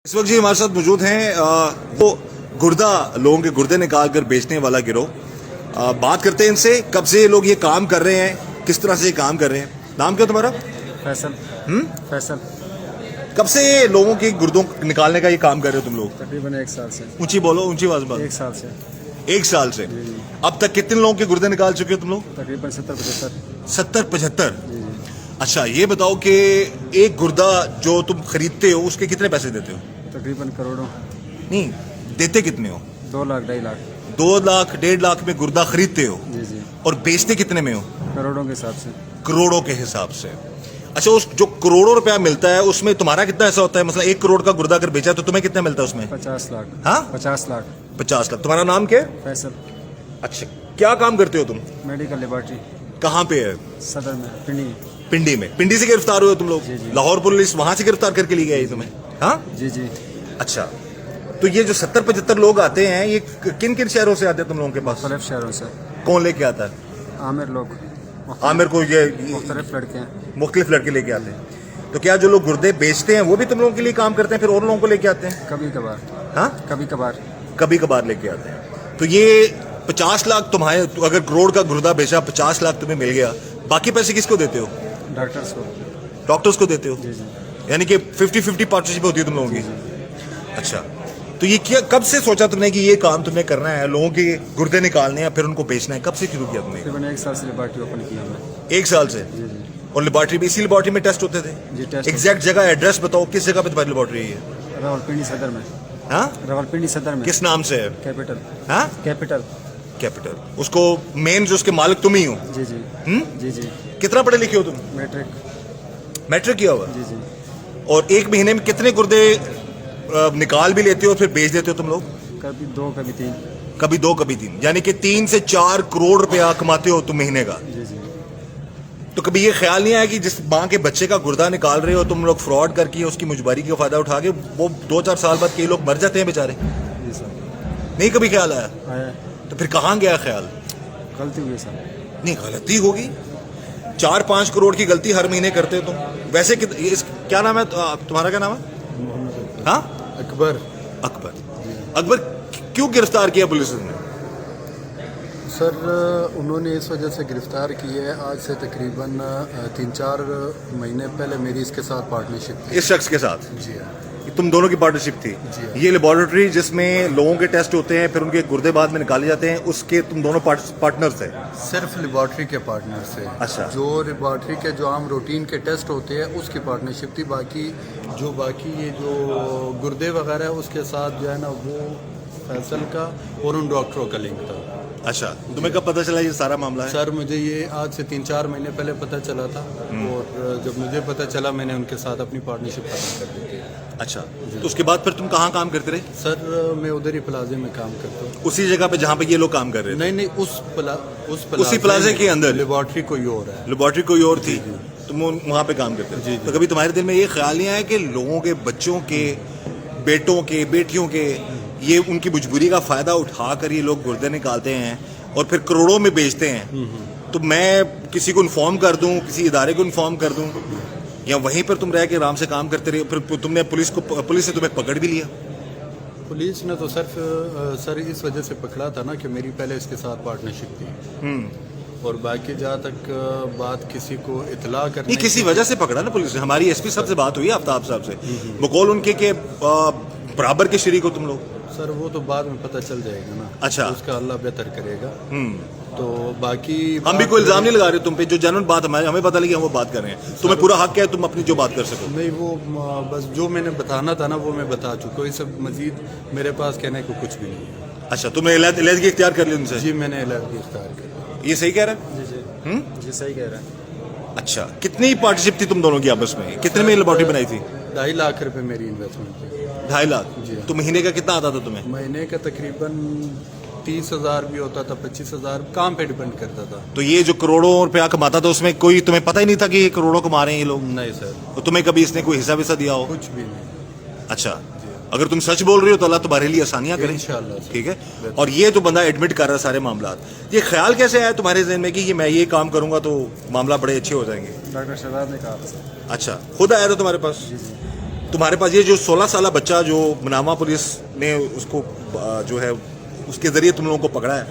इस वक्त जी हमारे साथ मौजूद हैं वो गुर्दा लोगों के गुर्दे निकाल कर बेचने वाला गिरोह। बात करते हैं इनसे, कब से ये लोग ये काम कर रहे हैं, किस तरह से ये काम कर रहे हैं। नाम क्या तुम्हारा? फैसल। फैसल। कब से ये लोगों के गुर्दों निकालने का ये काम कर रहे हो तुम लोग? तकरीबन 1 साल से। ऊंची बोलो, ऊंची आवाज बोलो। 1 साल से। 1 साल से। अब तक कितने लोगों के गुर्दे निकाल चुके हो तुम लोग? तकरीबन 70-75। 70-75। अच्छा, ये बताओ कि एक गुर्दा जो तुम खरीदते हो उसके कितने पैसे देते हो? तकरीबन करोड़ों। नहीं, देते कितने हो? 2 लाख 2.5 लाख। 2 लाख 1.5 लाख में गुर्दा खरीदते हो जी जी। और बेचते कितने में हो? करोड़ों के हिसाब से। करोड़ों के हिसाब से। अच्छा, उस जो करोड़ों रुपया मिलता है उसमें तुम्हारा कितना ऐसा होता है? मतलब 1 करोड़ का गुर्दा अगर बेचा तो तुम्हें कितना मिलता है उसमें? 50 लाख। हाँ, 50 लाख। 50 लाख। तुम्हारा नाम क्या है? फैसल। अच्छा, क्या काम करते हो तुम? Medical laboratory. कहाँ पे है? सदर में, पिंडी। पिंडी में। पिंडी से गिरफ्तार हुए तुम लोग? जी, जी। लाहौर पुलिस वहां से गिरफ्तार करके ली गई तुम्हें? हाँ जी जी। अच्छा, तो ये जो 70-75 लोग आते हैं, ये किन किन शहरों से आते हैं तुम लोगों के पास? मुख्तलिफ शहरों से। कौन लेके आता है? आमिर लोग। आमिर को ये मुख्तलिफ लड़के हैं। मुख्तलिफ लड़के लेके आते हैं। तो क्या जो लोग गुर्दे बेचते हैं वो भी तुम लोगों के लिए काम करते हैं, फिर और लोगों को लेके आते हैं? कभी कभार। हाँ, कभी कभार। कभी कभार लेके आते हैं। तो ये 50 लाख तुम्हारे, अगर करोड़ का गुर्दा बेचा, 50 लाख तुम्हें मिल गया, बाकी पैसे किसको देते हो? डॉक्टर्स को। डॉक्टर्स को देते हो? जी जी। यानी कि 50-50 पार्टनरशिप होती है तुम लोगों की? अच्छा, तो ये क्या, कब से सोचा तुमने कि ये काम तुम्हें करना है, लोगों के गुर्दे निकालने हैं फिर uनको बेचना है? कब से शुरू किया तुमने? तकरीबन 1 साल से लेबॉर्ट्री ओपन की हमने। 1 साल से? जी जी। और लेबॉर्ट्री में, इसी लेबॉर्ट्री में टेस्ट होते थे? जी, टेस्ट। एग्जैक्ट जगह, एड्रेस बताओ, किस जगह पे तुम्हारी लेबॉर्ट्री है? रावलपिंडी सदर में। हाँ, रावलपिंडी सदर में। किस नाम से है? कैपिटल। हाँ, कैपिटल। कैपिटल। उसको मेन जो उसके मालिक तुम ही हो? जी जी। जी जी। कितना पढ़े लिखे हो तुम? मैट्रिक। मैट्रिक किया हुआ? जी जी। और एक महीने में कितने गुर्दे निकाल भी लेते हो फिर बेच देते हो तुम लोग? कभी 2 कभी 3। कभी 2 कभी 3, यानी कि 3 से 4 करोड़ रुपया कमाते हो तुम महीने का? जी जी। तो कभी ये ख्याल नहीं आया कि जिस माँ के बच्चे का गुर्दा निकाल रहे हो तुम लोग, फ्रॉड करके उसकी मुजबारी का फायदा उठा के वो 2-4 साल बाद कई लोग मर जाते हैं बेचारे? जी सर। नहीं कभी ख्याल आया? आया। तो फिर कहाँ गया ख्याल? गलती हुई सर। नहीं, गलती होगी। 4-5 करोड़ की गलती हर महीने करते हो तुम। वैसे क्या नाम है तुम्हारा? क्या नाम है? मोहम्मद हाँ, अकबर। अकबर। अकबर क्यों गिरफ्तार किया पुलिस ने? सर, उन्होंने इस वजह से गिरफ्तार की है, आज से तकरीबन 3-4 महीने पहले मेरी इसके साथ पार्टनरशिप थी। इस शख्स के साथ? जी हाँ। तुम दोनों की पार्टनरशिप थी? जी हाँ। ये लेबोरेटरी जिसमें लोगों के टेस्ट होते हैं फिर उनके गुर्दे बाद में निकाले जाते हैं, उसके तुम दोनों पार्टनर्स थे? सिर्फ लेबॉर्ट्री के पार्टनर से। अच्छा। जो लेबॉर्ट्री के जो आम रूटीन के टेस्ट होते हैं उसकी पार्टनरशिप थी। बाकी ये जो गुर्दे वगैरह है उसके साथ जो है ना, वो फैसल का और उन डॉक्टरों का लिंक था। अच्छा, तुम्हें कब पता चला ये सारा मामला है? सर, मुझे ये आज से 3-4 महीने पहले पता चला था, और जब मुझे पता चला मैंने उनके साथ अपनी पार्टनरशिप खत्म कर दी थी। अच्छा, तो उसके बाद फिर तुम कहाँ काम करते रहे? सर, मैं उधर ही प्लाजे में काम करता हूँ। उसी जगह पे जहाँ पे ये लोग काम कर रहे थे? नहीं, उसी प्लाजे के अंदर? लेबॉर्ट्री कोई और है। लेबोरेटरी कोई और थी, तुम वहाँ पे काम करते थे? तो कभी तुम्हारे दिल में ये ख्याल नहीं आया कि लोगों के बच्चों के, बेटों के, बेटियों के, ये उनकी मजबूरी का फायदा उठाकर ये लोग गुर्दे निकालते हैं और फिर करोड़ों में बेचते हैं, तो मैं किसी को इन्फॉर्म कर दूं, किसी इदारे को इन्फॉर्म कर दूं, या वहीं पर तुम रह के आराम से काम करते रहे? फिर तुमने पुलिस ने तुम्हें पकड़ भी लिया? पुलिस ने तो सर इस वजह से पकड़ा था ना कि मेरी पहले इसके साथ पार्टनरशिप थी, और बाकी जहाँ तक बात किसी को इतला करने नहीं, किसी वजह से पकड़ा ना पुलिस ने। हमारी एसपी साहब से बात हुई, आफ्ताब साहब से, बकौल उनके के बराबर के शरीक हो तुम लोग? सर, वो तो बाद में पता चल जाएगा ना। अच्छा। उसका अल्लाह बेहतर करेगा। तो बाकी हम भी कोई इल्जाम नहीं लगा रहे तुम पे, जो जेन्युइन बात हमें पता लगी हम वो बात कर रहे हैं। तुम्हें पूरा हक है, तुम अपनी जो बात कर सको। नहीं, वो बस जो मैंने बताना था ना वो मैं बता चुका हूँ। इससे मजीद मेरे पास कहने को कुछ भी नहीं है। अच्छा, तुमने इलाजगी इख्तियार कर ली उनसे? जी, मैंने इलाजगी इख्तियार कर लिया। ये सही कह रहा है? जी जी। जी सही कह रहे हैं। अच्छा, कितनी पार्टनरशिप थी तुम दोनों की आपस में? कितने में लेबोरेटरी बनाई थी? 2.5 लाख रुपए मेरी इन्वेस्टमेंट थी। 2.5 लाख? जी। तो महीने का कितना आता था तुम्हें? महीने का तकरीबन 30,000 भी होता था, 25,000, काम पे डिपेंड करता था। तो ये जो करोड़ों रुपया कमाता था उसमें कोई तुम्हें पता ही नहीं था कि ये करोड़ों कमा रहे हैं ये लोग? नहीं सर, तो तुम्हें कभी इसने कोई हिस्सा विस्सा दिया हो? कुछ भी नहीं। अच्छा, अगर तुम सच बोल रहे हो तो अल्लाह तुम्हारे लिए आसानियां करे इंशाल्लाह। ठीक है। और ये तो बंदा एडमिट कर रहा है सारे मामला, ये ख्याल कैसे आया तुम्हारे ज़हन में कि ये मैं ये काम करूंगा तो मामला बड़े अच्छे हो जाएंगे? डॉक्टर शहजाद ने कहा था सर। अच्छा, खुद आया था तुम्हारे पास? जी जी। تمہارے پاس یہ جو 16 سالہ بچہ جو منامہ پولیس نے اس کو جو ہے اس کے ذریعے تم لوگوں کو پکڑا ہے،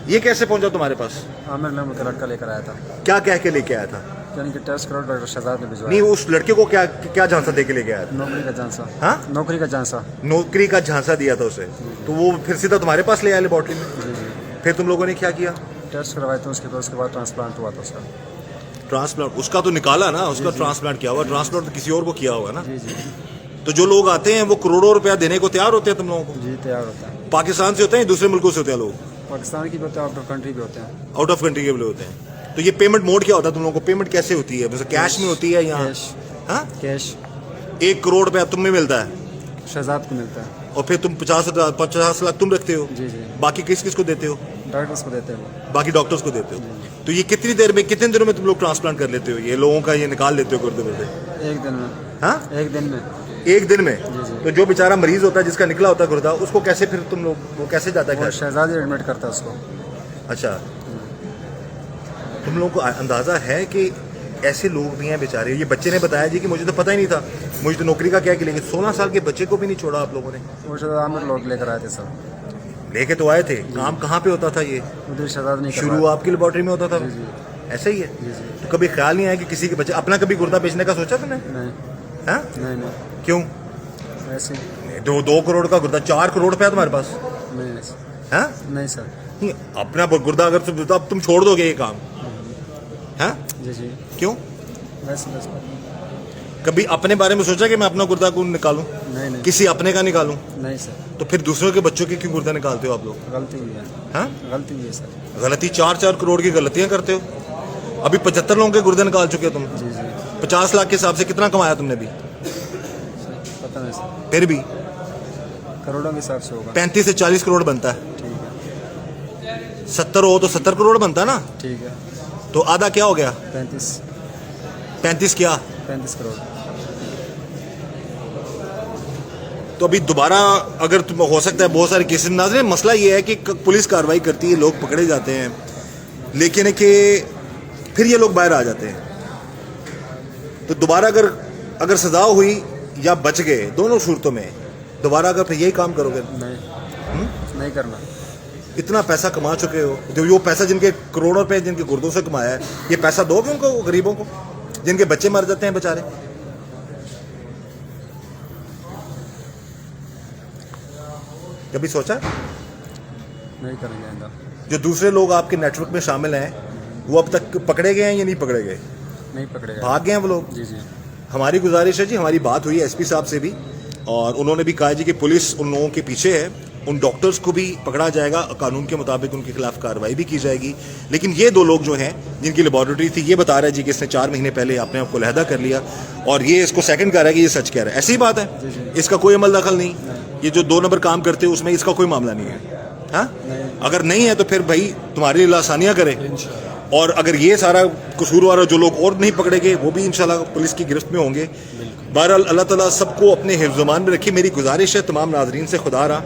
یہ کیسے پہنچا تمہارے پاس؟ عامر نام کا لڑکا لے کر آیا تھا، کیا کہہ کے لے کے آیا تھا؟ یعنی کہ ٹیسٹ کرو ڈاکٹر شہزاد نے بھجوایا. نہیں اس لڑکے کو کیا کیا جھانسا دے کے لے کے آیا تھا؟ نوکری کا جھانسا. ہاں نوکری کا جھانسا. نوکری کا جھانسا دیا تھا اسے، تو وہ پھر سیدھا تمہارے پاس لے آیا لیبارٹری میں. جی جی. پھر تم لوگوں نے کیا کیا؟ ٹیسٹ کروائے تھے اس کے بعد ٹرانسپلانٹ ہوا تھا اس کا. ٹرانسپلانٹ اس کا تو نکالا نا، اس کا ٹرانسپلانٹ کیا ہوا، ٹرانسپلانٹ تو کسی اور کو کیا ہوگا نا. جی جی تو جو لوگ آتے ہیں وہ کروڑوں روپیہ دینے کو تیار ہوتے ہیں تم لوگوں کو؟ جی تیار ہوتا ہے. پاکستان سے ہوتے ہیں دوسرے ملکوں سے ہوتے ہیں لوگ؟ پاکستان کی بھی ہوتے ہیں، آؤٹ آف کنٹری بھی ہوتے ہیں. آؤٹ آف کنٹری کے بھی ہوتے ہیں. تو یہ پیمنٹ موڈ کیا ہوتا ہے تم لوگوں کو؟ پیمنٹ کیسے ہوتی ہے؟ جیسے کیش میں ہوتی ہے یا کیش. ہاں کیش 1 کروڑ روپیہ تم میں ملتا ہے شہزاد کو ملتا ہے. اور پھر تم 50 لاکھ تم رکھتے ہو؟ جی جی. باقی کس کس کو دیتے ہو؟ ڈاکٹرس کو دیتے ہیں وہ. باقی ڈاکٹرز کو دیتے ہو. تو یہ کتنی دیر میں کتنے دنوں میں تم لوگ ٹرانسپلانٹ کر لیتے ہو یہ لوگوں کا، یہ نکال لیتے ہو گردے گردے؟ 1 دن میں. ہاں 1 دن میں. 1 دن میں؟ جی جی. تو جو بیچارہ مریض ہوتا ہے جس کا نکلا ہوتا ہے گردہ، اس کو کیسے پھر تم لوگ وہ کیسے جاتا ہے وہ گھر؟ شہزاد ہی ایڈمٹ کرتا ہے اس کو. اچھا تم لوگوں کو اندازہ ہے کہ ایسے لوگ بھی ہیں بیچارے؟ یہ بچے نے بتایا جی کہ مجھے تو پتہ ہی نہیں تھا، مجھے تو نوکری کا کیا کہ لیں گے. 16 سال کے بچے کو بھی نہیں چھوڑا آپ لوگوں نے؟ وہ شہزاد عامر لوگ لے کر آئے تھے سر. لے کے تو آئے تھے، کام کہاں پہ ہوتا تھا یہ؟ ادھر شہزاد نہیں شروع آپ کی لیبارٹری میں ہوتا تھا؟ جی جی. ایسا ہی ہے؟ جی جی. تو کبھی خیال نہیں آیا کہ کسی کے بچے اپنا کبھی گردہ بیچنے کا سوچا تم نے؟ نہیں ہاں نہیں نہیں کیوں؟ ایسے 2 کروڑ کا گردہ، 4 کروڑ روپیہ تمہارے پاس؟ نہیں ہاں نہیں سر. نہیں، اپنا گردہ اگر اب تم چھوڑ دو گے یہ کام؟ ہاں جی جی. کیوں؟ ویسے بس. کبھی اپنے بارے میں سوچا کہ میں اپنا گردہ کو نکالوں، نہیں نہیں کسی اپنے کا نکالوں؟ نہیں سر. تو پھر دوسروں کے بچوں کے کیوں گردہ نکالتے ہو آپ لوگ؟ غلطی ہوئی ہے. ہاں غلطی ہوئی ہے سر. غلطی 4 کروڑ کی غلطیاں کرتے ہو. ابھی 75 لوگوں کے گردے نکال چکے ہو تم. جی جی. 50 لاکھ کے حساب سے کتنا کمایا تم نے بھی؟ پتہ نہیں سر. پھر بھی کروڑوں کے حساب سے ہوگا. 35 سے 40 کروڑ بنتا ہے. ٹھیک ہے. 70 ہو تو 70 کروڑ بنتا ہے نا. ٹھیک ہے. تو آدھا کیا ہو گیا؟ 35 کیا؟ 35 کروڑ. تو ابھی دوبارہ اگر تم ہو سکتا ہے بہت سارے کیسز ناظرین، مسئلہ یہ ہے کہ پولیس کارروائی کرتی ہے، لوگ پکڑے جاتے ہیں، لیکن ہے کہ پھر یہ لوگ باہر آ جاتے ہیں. تو دوبارہ اگر سزا ہوئی یا بچ گئے، دونوں صورتوں میں دوبارہ اگر پھر یہی کام کرو گے؟ نہیں کرنا. اتنا پیسہ کما چکے ہو، جو وہ پیسہ جن کے کروڑوں روپے جن کے گردوں سے کمایا ہے، یہ پیسہ دو گے ان کو، غریبوں کو جن کے بچے مر جاتے ہیں بیچارے؟ کبھی سوچا؟ نہیں کریں گے آئندہ. جو دوسرے لوگ آپ کے نیٹ ورک میں شامل ہیں وہ اب تک پکڑے گئے ہیں یا نہیں پکڑے گئے؟ نہیں پکڑے گا. بھاگ گئے ہیں وہ لوگ؟ جی جی. ہماری گزارش ہے جی، ہماری بات ہوئی ایس پی صاحب سے بھی، اور انہوں نے بھی کہا جی کہ پولیس ان لوگوں کے پیچھے ہے، ان ڈاکٹرز کو بھی پکڑا جائے گا، قانون کے مطابق ان کے خلاف کارروائی بھی کی جائے گی. لیکن یہ 2 لوگ جو ہیں جن کی لیبارٹری تھی، یہ بتا رہا ہے جی کہ اس نے 4 مہینے پہلے اپنے آپ کو علیحدہ کر لیا، اور یہ اس کو سیکنڈ کہہ رہا ہے کہ یہ سچ کہہ رہا ہے. ایسی بات ہے؟ اس کا کوئی عمل دخل نہیں. یہ جو 2 نمبر کام کرتے ہیں اس میں اس کا کوئی معاملہ نہیں ہے. ہاں اگر نہیں ہے تو پھر بھائی تمہارے لیے آسانیاں کرے، اور اگر یہ سارا قصوروار جو لوگ اور نہیں پکڑے گئے وہ بھی انشاءاللہ پولیس کی گرفت میں ہوں گے. بہرحال اللہ تعالیٰ سب کو اپنے حفظ و امان میں رکھے. میری گزارش ہے تمام ناظرین سے، خدا رہا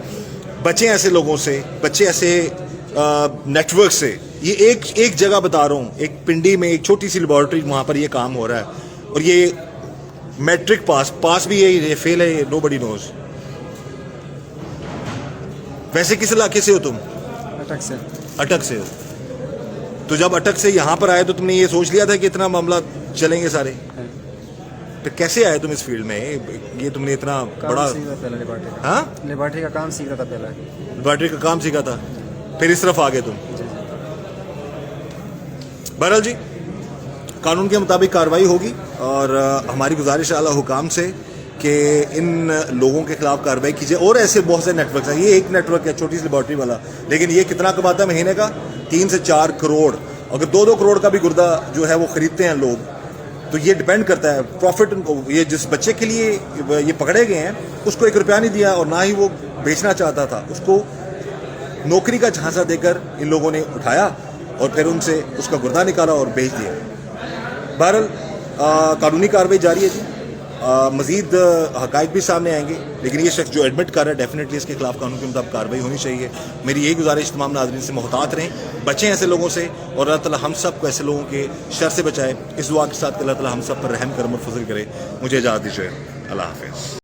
بچے ایسے لوگوں سے، بچے ایسے نیٹ ورک سے. یہ ایک جگہ بتا رہا ہوں، ایک پنڈی میں ایک چھوٹی سی لیبارٹری، وہاں پر یہ کام ہو رہا ہے، اور یہ میٹرک پاس بھی ہے، یہ فیل ہے، نو بڈی نوز. ویسے کس علاقے سے ہو تم؟ اٹک سے. اٹک سے ہو. تو جب اٹک سے یہاں پر آئے تو تم نے یہ سوچ لیا تھا کہ اتنا معاملہ چلیں گے سارے؟ تو کیسے آئے تم اس فیلڈ میں؟ یہ تم نے اتنا بڑا پہلے لیبارٹری کا. ہاں لیبارٹری کا کام سیکھا تھا پہلے. لیبارٹری کا کام سیکھا تھا، پھر اس طرف آ گئے تم. جی جی. بہرحال جی قانون کے مطابق کارروائی ہوگی، اور ہماری گزارش ہے اعلیٰ حکام سے کہ ان لوگوں کے خلاف کارروائی کی جائے. اور ایسے بہت سے نیٹ ورکس ہیں، یہ ایک نیٹ ورک ہے چھوٹی سی لیبارٹری والا، لیکن یہ کتنا کماتا ہے مہینے کا؟ 3 سے 4 کروڑ. اگر 2 کروڑ کا بھی گردہ جو ہے وہ خریدتے ہیں لوگ، تو یہ ڈیپینڈ کرتا ہے پروفٹ ان کو. یہ جس بچے کے لیے یہ پکڑے گئے ہیں اس کو 1 روپیہ نہیں دیا، اور نہ ہی وہ بیچنا چاہتا تھا، اس کو نوکری کا جھانسا دے کر ان لوگوں نے اٹھایا اور پھر ان سے اس کا گردہ نکالا اور بیچ دیا. بہرحال قانونی کارروائی جاری ہے جی. مزید حقائق بھی سامنے آئیں گے، لیکن یہ شخص جو ایڈمٹ کر رہا ہے ڈیفینیٹلی اس کے خلاف قانون کے مطابق کارروائی ہونی چاہیے. میری یہی گزارش تمام ناظرین سے، محتاط رہیں، بچیں ایسے لوگوں سے، اور اللہ تعالی ہم سب کو ایسے لوگوں کے شر سے بچائے. اس دعا کے ساتھ کہ اللہ تعالی ہم سب پر رحم کرم اور فضل کرے. مجھے اجازت دیجیے. اللہ حافظ.